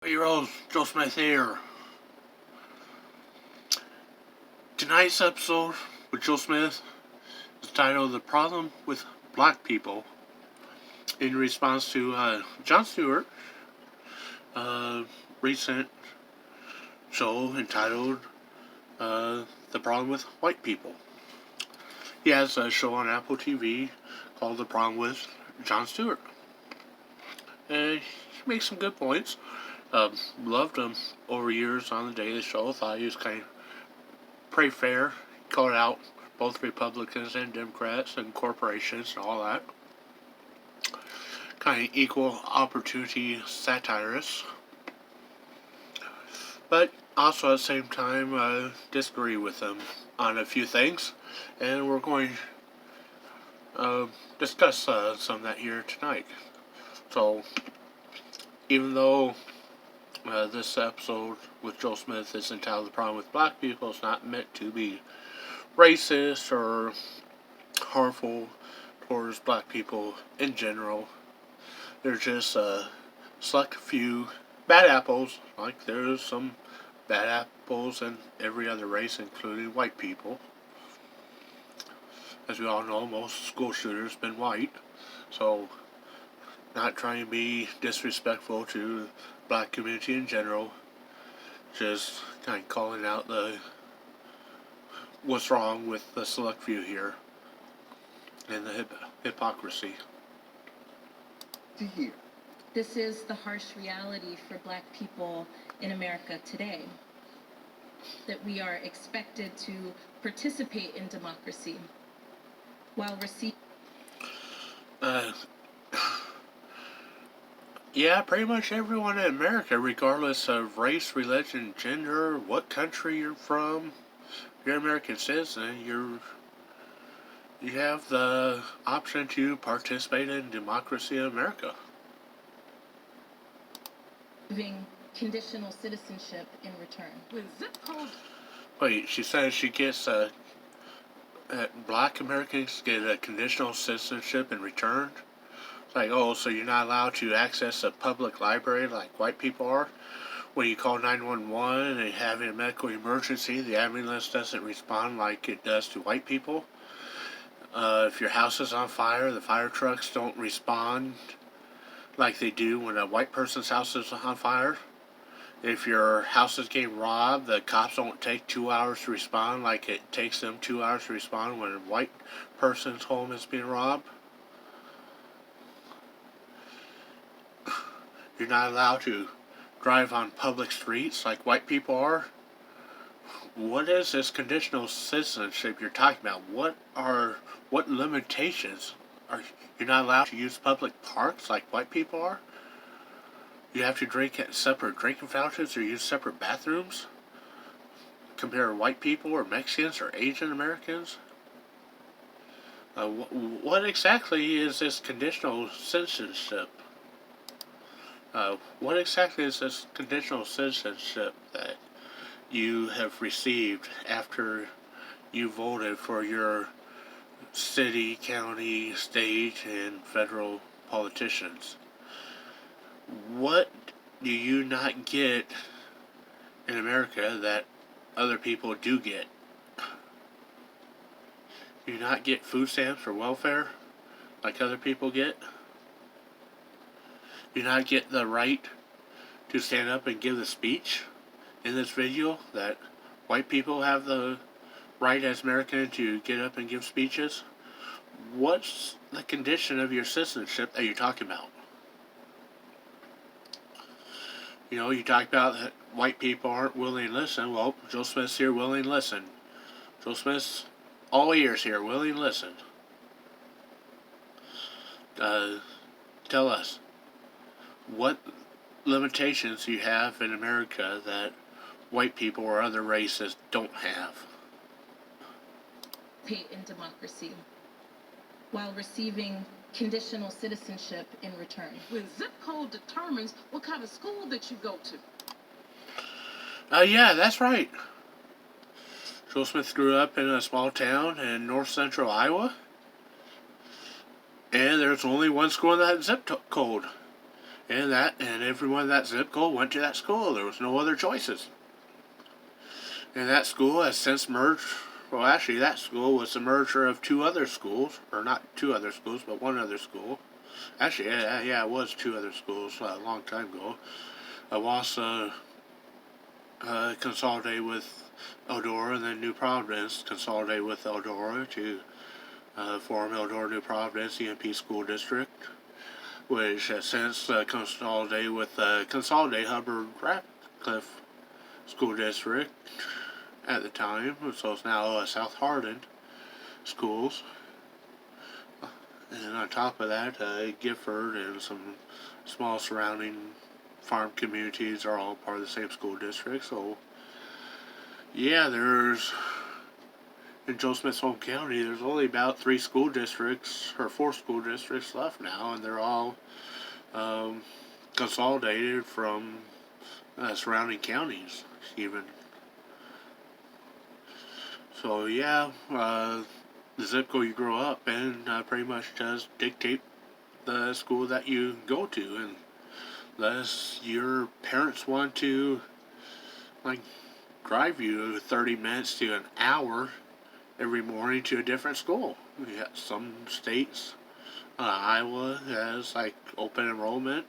Hey, Joe Smith here. Tonight's episode with Joe Smith is titled The Problem with Black People in response to Jon Stewart recent show entitled The Problem with White People. He has a show on Apple TV called The Problem with Jon Stewart. And he makes some good points. Loved him over years on the Daily Show. Thought he was kind of pretty fair. Called out both Republicans and Democrats and corporations and all that. Kind of equal opportunity satirist. But also at the same time disagree with him on a few things. And we're going to discuss some of that here tonight. So, even though this episode with Joe Smith is entitled The Problem with Black People, it's not meant to be racist or harmful towards black people in general. There's just a select few bad apples, like there's some bad apples in every other race, including white people. As we all know, most school shooters have been white, so not trying to be disrespectful to the black community in general, just kind of calling out what's wrong with the select few here and the hypocrisy. Here. This is the harsh reality for black people in America today. That we are expected to participate in democracy while receiving. Yeah, pretty much everyone in America, regardless of race, religion, gender, what country you're from, if you're an American citizen, you have the option to participate in democracy in America. Giving conditional citizenship in return. With zip code. Wait, she says she gets black Americans get a conditional citizenship in return? It's like, oh, so you're not allowed to access a public library like white people are? When you call 911 and have a medical emergency, the ambulance doesn't respond like it does to white people. If your house is on fire, the fire trucks don't respond like they do when a white person's house is on fire. If your house is getting robbed, the cops don't take 2 hours to respond like it takes them 2 hours to respond when a white person's home is being robbed. You're not allowed to drive on public streets like white people are. What is this conditional citizenship you're talking about? What limitations are you're not allowed to use public parks like white people are? You have to drink at separate drinking fountains or use separate bathrooms compared to white people or Mexicans or Asian Americans? What exactly is this conditional citizenship? What exactly is this conditional citizenship that you have received after you voted for your city, county, state, and federal politicians? What do you not get in America that other people do get? Do you not get food stamps or welfare like other people get? Do you not get the right to stand up and give the speech in this video that white people have the right as Americans to get up and give speeches? What's the condition of your citizenship that you're talking about? You know, you talk about that white people aren't willing to listen. Well, Joe Smith's here willing to listen. Joe Smith's all ears here, willing to listen. Tell us, what limitations do you have in America that white people or other races don't have? In democracy while receiving conditional citizenship in return. When zip code determines what kind of school that you go to. Yeah, that's right. Joe Smith grew up in a small town in north central Iowa. And there's only one school in that zip code. and everyone in that zip code went to that school. There was no other choices. And that school has since merged. Well, actually, that school was the merger of two other schools, or not two other schools, but one other school. Actually, yeah, it was two other schools a long time ago. Wassa consolidated with Eldora, and then New Providence consolidated with Eldora to form Eldora New Providence EMP School District, which has since consolidated with Consolidated Hubbard Ratcliffe School District at the time, so it's now South Hardin Schools. And on top of that, Gifford and some small surrounding farm communities are all part of the same school district. So, yeah, in Joe Smith's home county, there's only about 3 school districts, or 4 school districts left now, and they're all consolidated from surrounding counties, even. So, yeah, the zip code you grow up in pretty much does dictate the school that you go to, unless your parents want to, like, drive you 30 minutes to an hour every morning to a different school. We got some states, Iowa has like open enrollment,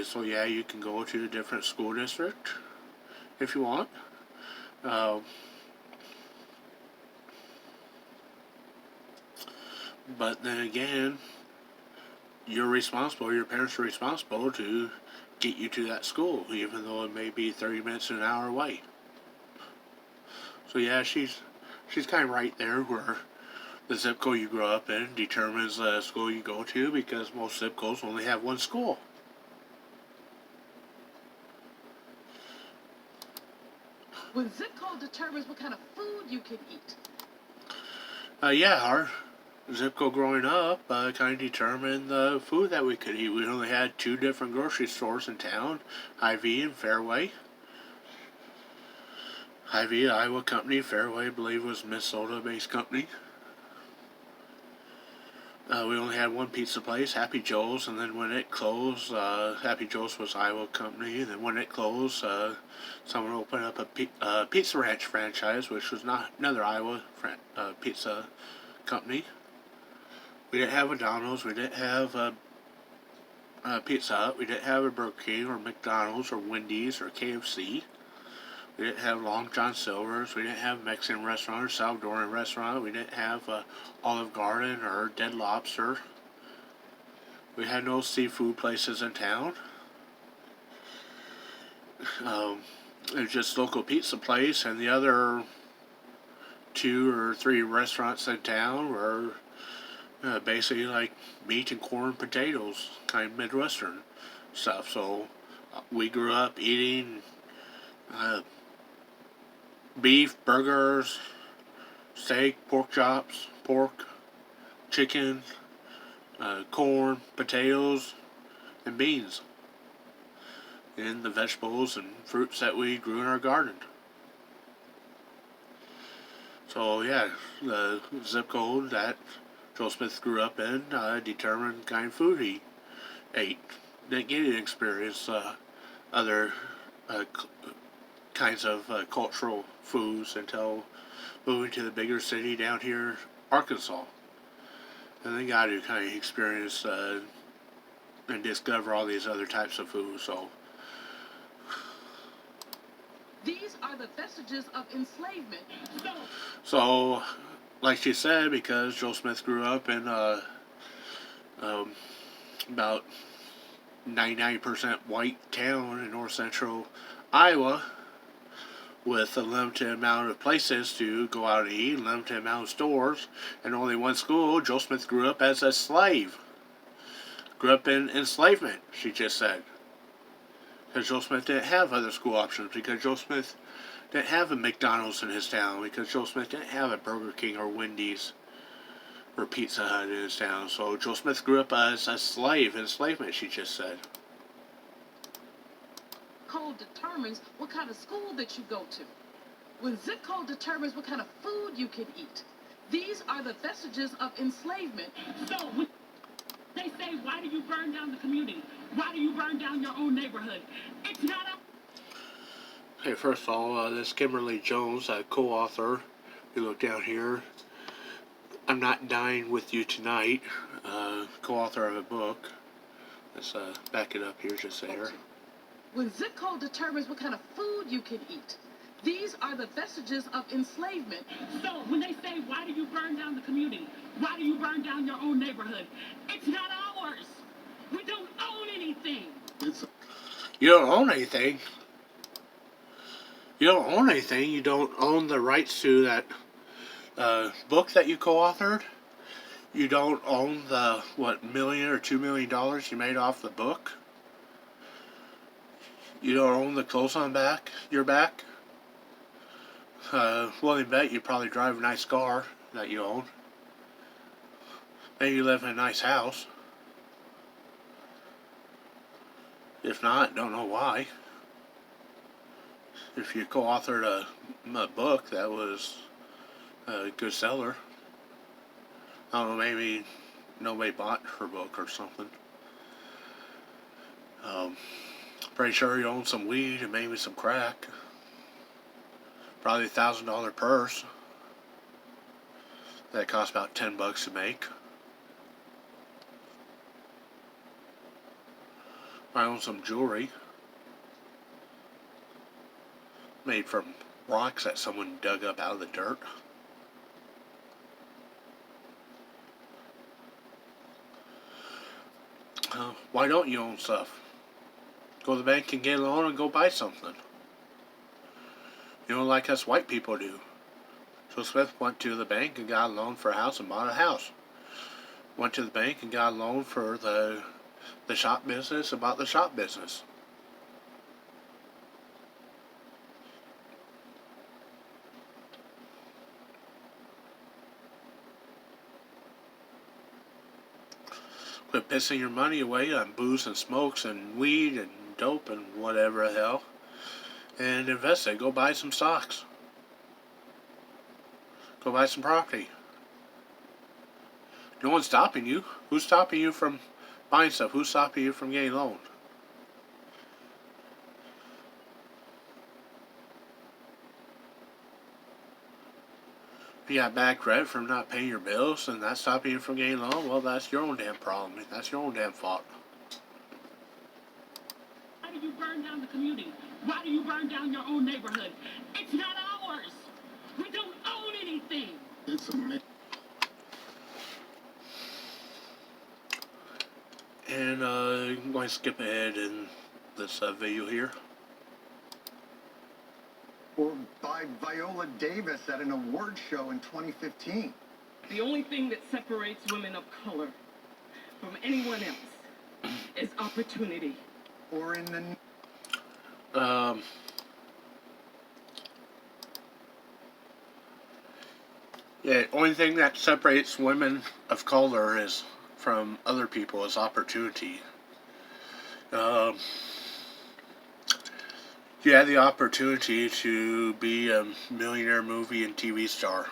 so yeah, you can go to a different school district if you want. But then again, your parents are responsible to get you to that school, even though it may be 30 minutes to an hour away. So yeah, she's kind of right there where the zip code you grow up in determines the school you go to, because most zip codes only have one school. When zip code determines what kind of food you can eat. Yeah, our zip code growing up kind of determined the food that we could eat. We only had 2 different grocery stores in town, Hy-Vee and Fairway. Hy-Vee, Iowa company. Fairway, I believe, was Minnesota-based company. We only had one pizza place, Happy Joe's, and then when it closed, Happy Joe's was Iowa company, and then when it closed, someone opened up a Pizza Ranch franchise, which was not another Iowa pizza company. We didn't have a Domino's, we didn't have a Pizza Hut, we didn't have a Burger King or McDonald's or Wendy's or KFC. We didn't have Long John Silver's, we didn't have a Mexican restaurant or Salvadoran restaurant, we didn't have Olive Garden or Dead Lobster. We had no seafood places in town. It was just local pizza place, and the other 2 or 3 restaurants in town were basically like meat and corn and potatoes, kind of Midwestern stuff. So we grew up eating beef, burgers, steak, pork chops, pork, chicken, corn, potatoes, and beans, and the vegetables and fruits that we grew in our garden. So yeah, the zip code that Joe Smith grew up in determined the kind of food he ate. Didn't get to experience other kinds of cultural foods until moving to the bigger city down here, Arkansas. And then got to kind of experience and discover all these other types of foods. These are the vestiges of enslavement. So, like she said, because Joe Smith grew up in about 99% white town in north central Iowa, with a limited amount of places to go out and eat, limited amount of stores, and only one school, Joe Smith grew up as a slave. Grew up in enslavement, she just said. Because Joe Smith didn't have other school options, because Joe Smith didn't have a McDonald's in his town, because Joe Smith didn't have a Burger King or Wendy's or Pizza Hut in his town. So Joe Smith grew up as a slave, enslavement, she just said. Code determines what kind of school that you go to. When zip code determines what kind of food you can eat. These are the vestiges of enslavement. So when they say, why do you burn down the community? Why do you burn down your own neighborhood? It's not a... Hey, first of all, this Kimberly Jones, co-author. You look down here. I'm not dying with you tonight. Co-author of a book. Let's back it up here just there. When zip code determines what kind of food you can eat, these are the vestiges of enslavement. So when they say, why do you burn down the community? Why do you burn down your own neighborhood? It's not ours. We don't own anything. You don't own anything. You don't own anything. You don't own the rights to that book that you co-authored. You don't own the, $1 million or $2 million you made off the book. You don't own the clothes on your back. Willing to bet you probably drive a nice car that you own. Maybe you live in a nice house. If not, don't know why. If you co-authored a book that was a good seller, I don't know, maybe nobody bought her book or something. Pretty sure you own some weed and maybe some crack. Probably $1,000 purse that costs about $10 to make. I own some jewelry made from rocks that someone dug up out of the dirt. Why don't you own stuff? Go to the bank and get a loan and go buy something. You know, like us white people do. So Smith went to the bank and got a loan for a house and bought a house. Went to the bank and got a loan for the shop business and bought the shop business. Quit pissing your money away on booze and smokes and weed and dope and whatever the hell. And invest it. Go buy some stocks. Go buy some property. No one's stopping you. Who's stopping you from buying stuff? Who's stopping you from getting loaned? If you got bad credit from not paying your bills and that's stopping you from getting loaned, well, that's your own damn problem. That's your own damn fault. Why do you burn down the community? Why do you burn down your own neighborhood? It's not ours. We don't own anything. It's a myth. And I'm going to skip ahead in this video here. Or by Viola Davis at an award show in 2015. The only thing that separates women of color from anyone else is opportunity. Or in the... Yeah, only thing that separates women of color is from other people is opportunity. You had the opportunity to be a millionaire movie and TV star.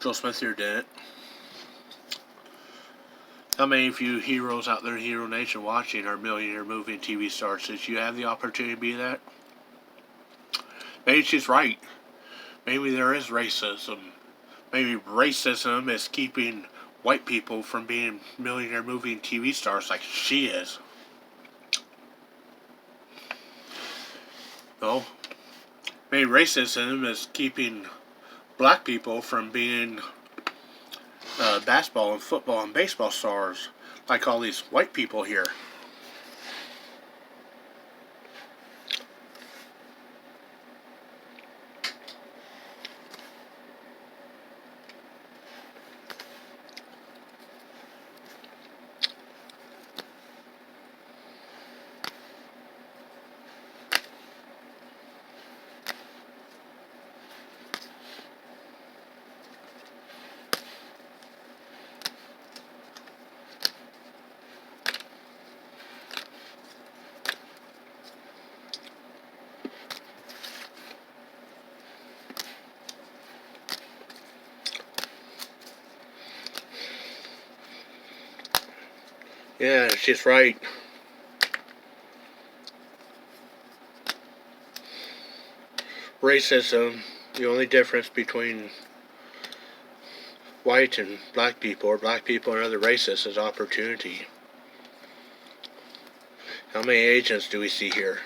Joe Smith here did it. How many of you heroes out there in Hero Nation watching are millionaire movie and TV stars? Did you have the opportunity to be that? Maybe she's right. Maybe there is racism. Maybe racism is keeping white people from being millionaire movie and TV stars like she is. No. Maybe racism is keeping black people from being basketball and football and baseball stars like all these white people here. Yeah, she's right. Racism, the only difference between white and black people, or black people and other races, is opportunity. How many Asians do we see here?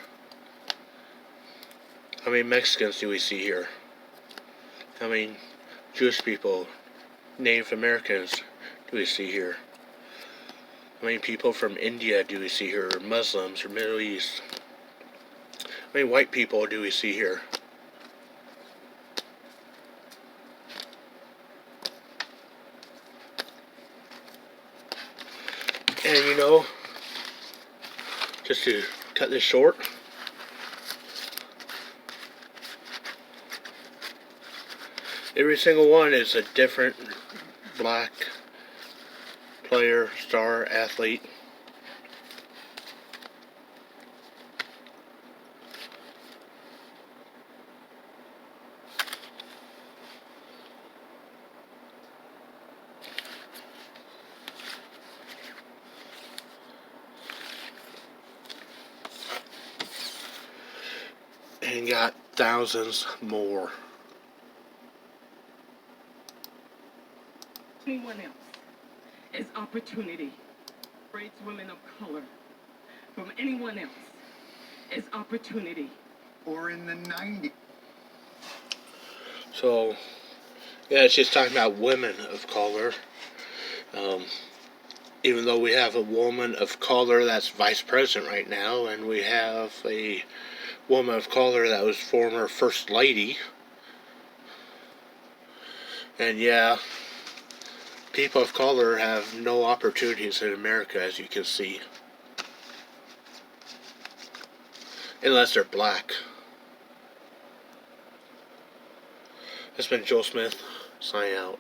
How many Mexicans do we see here? How many Jewish people, Native Americans do we see here? How many people from India do we see here, or Muslims, or Middle East? How many white people do we see here? And you know, just to cut this short, every single one is a different black player, star, athlete. And got thousands more. Anyone else is opportunity. Separates women of color from anyone else is opportunity. Or in the 90s. So, yeah, she's talking about women of color. Even though we have a woman of color that's vice president right now, and we have a woman of color that was former first lady. And yeah, people of color have no opportunities in America, as you can see. Unless they're black. It's been Joe Smith, signing out.